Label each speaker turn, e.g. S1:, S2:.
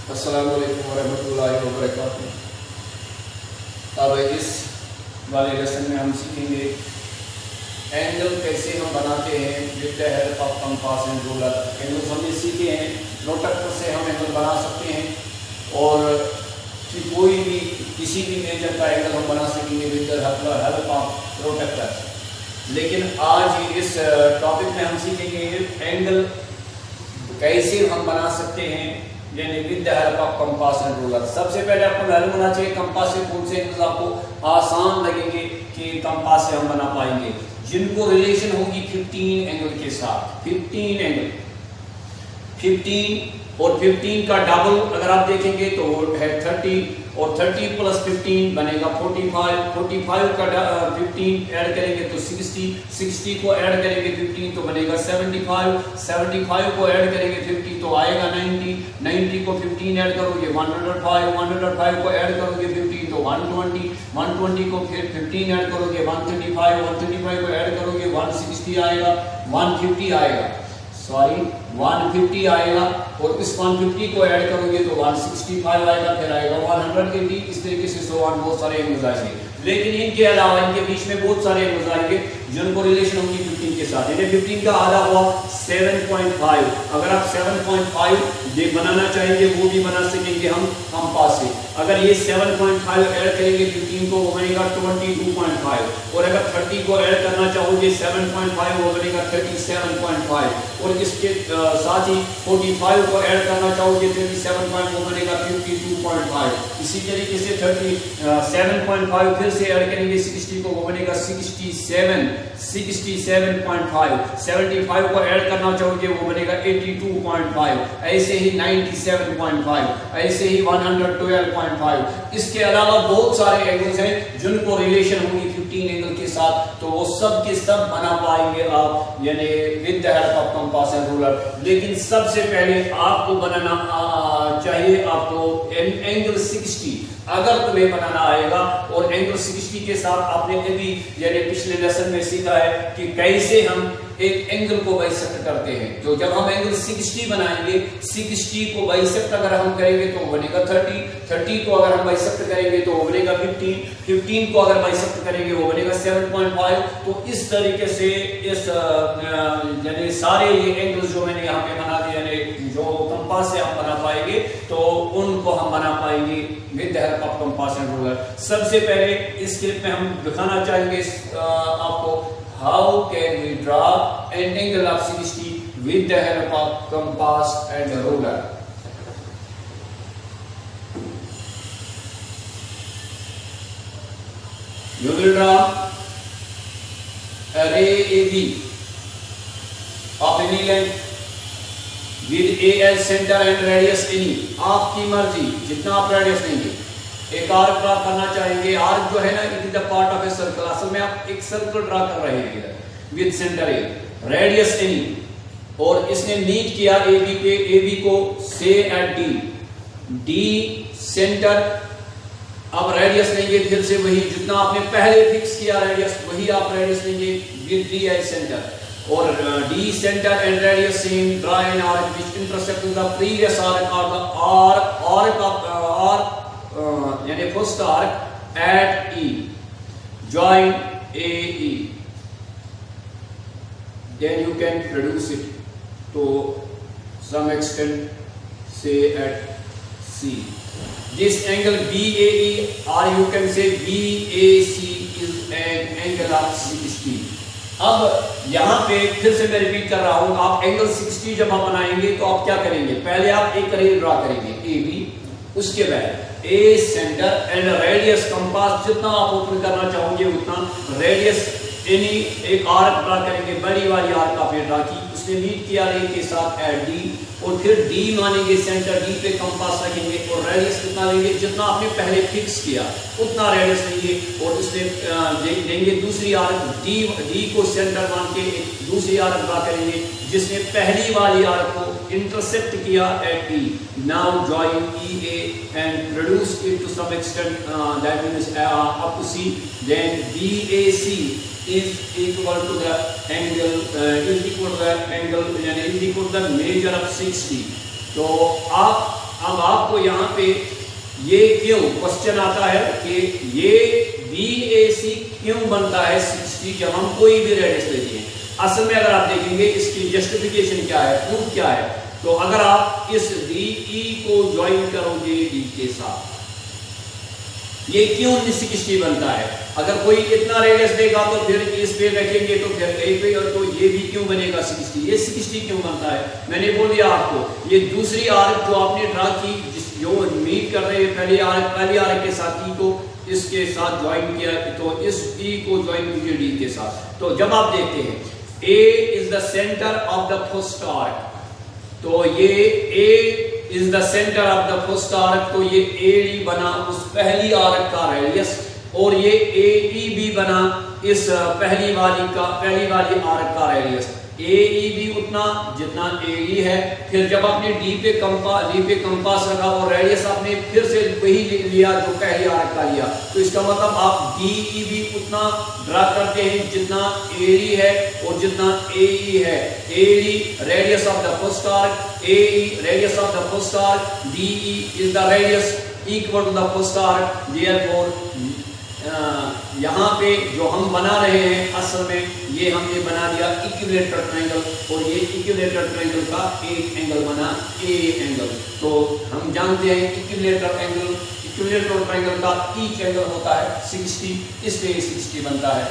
S1: अस्सलामु अलैकुम वरहमतुल्लाहि वबरकातुहू। अब इस वाले लेसन में हम सीखेंगे एंगल कैसे हम बनाते हैं with the help of compass and ruler. Angles हमने सीखे हैं, प्रोट्रैक्टर से हम एंगल बना सकते हैं और कि कोई भी किसी भी मेजर का एंगल हम बना सकेंगे with the help of protractor. लेकिन आज इस टॉपिक में हम सीखेंगे एंगल कैसे हम बना सकते हैं यानी with the help of compass and ruler. सबसे पहले आपको मालूम होना चाहिए कंपास से कौन से एंगल्स आपको आसान लगेंगे कि कंपास से हम बना पाएंगे, जिनको रिलेशन होगी 15 एंगल के साथ। 15 एंगल, 15 और 15 का डबल अगर आप देखेंगे तो है 30 और 30 प्लस 15 बनेगा 45। 45 का 15 ऐड करेंगे तो 60, 60 को ऐड करेंगे 15 तो बनेगा 75, 75 को ऐड करेंगे 50 तो आएगा 90, 90 को 15 ऐड करोगे 105, 105 को ऐड करोगे 50 तो 120, 120 को फिर 15 ऐड करोगे 135, 135 को ऐड करोगे 160 आएगा, 150 आएगा, सॉरी 150 आएगा और इस 150 को ऐड करोगे तो 165 आएगा, फिर आएगा 180। इस तरीके से बहुत सारे एंगल्स आएंगे। लेकिन इनके अलावा इनके बीच में बहुत सारे एंगल्स आएंगे जिनको रिलेशन होगी 15 के साथ। यानी 15 का आधा हुआ 7.5। अगर आप 7.5 ये बनाना चाहेंगे वो भी बना सकेंगे हम कंपास से। अगर ये 7.5 ऐड करेंगे 15 को वो बनेगा 22.5 और अगर 30 को ऐड करना चाहोगे 7.5 वो बनेगा 37.5 और इसके साथ ही 45 को ऐड करना चाहोगे 37.5 वो बनेगा 52.5। इसी तरीके से 37.5 फिर से ऐड करेंगे 60 को वो बनेगा 67, 67.5। 75 को ऐड करना चाहोगे वो बनेगा 82.5, ऐसे ही 97.5, ऐसे ही 112.5। इसके अलावा बहुत सारे एंगल्स हैं जिनको रिलेशन होगी 15 एंगल के साथ, तो वो सब के सब बना पाएंगे आप यानी with the help of compass and ruler. लेकिन सबसे पहले आपको बनाना चाहिए आपको एंगल 60। अगर तुम्हें बनाना आएगा और एंगल 60 के साथ आपने अभी यानी पिछले लेसन में सीखा है कि कैसे हम एक एंगल को बाइसेक्ट करते हैं। तो जब हम एंगल 60 बनाएंगे, 60 को बाइसेक्ट अगर हम करेंगे तो बनेगा 30, 30 को अगर हम बाइसेक्ट करेंगे तो बनेगा 15, 15 को अगर बाइसेक्ट करेंगे वो बनेगा 7.5। तो इस तरीके से इस यानी सारे ये एंगल्स जो मैंने यहाँ पे बना दिए यानी जो कंपास से हम बना पाएंगे तो उनको हम बना पाएंगे with the help of compass and ruler. सबसे पहले इस क्लिप में हम दिखाना चाहेंगे आपको how can we draw an angle of 60 with the help of compass and ruler. You will draw a ray AB of any length with A as center and radius any। आपकी मर्जी जितना आप radius लेंगे। एक arc draw करना चाहेंगे, arc जो है ना it is the part of a circle. असल में आप एक सर्कल ड्रा कर रहे हैं इधर with centre A, radius any, और इसने मीट किया ए बी पे, ए बी को से एट डी, डी सेंटर। अब रेडियस लेंगे फिर से वही जितना आपने पहले फिक्स किया रेडियस वही आप रेडियस लेंगे विद डी एज सेंटर और D centre and radius same. Draw an arc which intersect with the previous arc और द आर्क ऑफ यानी first arc eight E, join AE, then you can produce it to some extent say at C. This angle BAE or you can say BAC is an angle of 60। अब यहाँ पे फिर से मैं repeat कर रहा हूँ, आप एंगल 60 जब हम बनाएंगे तो आप क्या करेंगे, पहले आप एक रे ड्रा करेंगे AB, उसके बाद ए सेंटर एंड रेडियस कंपास जितना आप ओपन करना चाहोगे उतना रेडियस एनी एक आर्क ड्रा करेंगे, बड़ी वाली आर्क आपने ड्रा की, उसने मीट किया रे के साथ एट डी और फिर डी मानेंगे सेंटर, डी पे कंपास रखेंगे और रेडियस कितना लेंगे जितना आपने पहले फिक्स किया उतना रेडियस लेंगे और उसने देंगे दूसरी आर्क डी को सेंटर मान के दूसरी आर्क ड्रा करेंगे जिसने पहली वाली आर्क को इंटरसेक्ट किया at E। Now join EA and produce it to some extent that means up to C, then BAC is equal to the angle is equal to the angle यानी is equal to the measure of 60। तो आप अब आपको यहाँ पे ये क्यों question आता है कि ये BAC क्यों बनता है 60 जब हम कोई भी रेडियस लेते हैं। असल में अगर आप देखेंगे इसकी जस्टिफिकेशन क्या है, प्रूफ क्या है, तो अगर आप इस DE को ज्वाइन करोगे D के साथ, ये क्यों 60 बनता है। अगर कोई इतना रेडियस देगा तो फिर इस पे रखेंगे तो फिर कहीं पे, और तो ये भी क्यों बनेगा 60, ये 60 क्यों बनता है। मैंने बोल दिया आपको, ये दूसरी आर्क जो आपने ड्रा की, जो मीट कर रहे हैं पहली आर्क के साथ E को इसके साथ ज्वाइन किया, तो इस E को ज्वाइन कीजिए D के साथ। तो जब आप देखते हैं A is the centre of the first arc, तो ये A is the centre of the first arc, तो ये AD बना उस पहली आर्क का रेडियस, और ये AE भी बना इस पहली वाली आर्क का रेडियस। AE भी उतना जितना AE है। फिर जब आपने D पे कंपास रखा और रेडियस आपने फिर से वही लिया जो पहली आर्क का लिया, तो इसका मतलब आप DE भी उतना ड्रा करते हैं जितना AD है और जितना AE है। AD radius of the first arc, AE radius of the first arc, DE is the radius equal to the first arc. Therefore यहाँ पे जो हम बना रहे हैं असल में ये हमने बना दिया इक्विलेटरल ट्रायंगल, और ये इक्विलेटरल ट्रायंगल का एक एंगल बना A एंगल। तो हम जानते हैं इक्विलेटरल ट्रायंगल का ईच एंगल होता है 60, इसलिए 60 बनता है।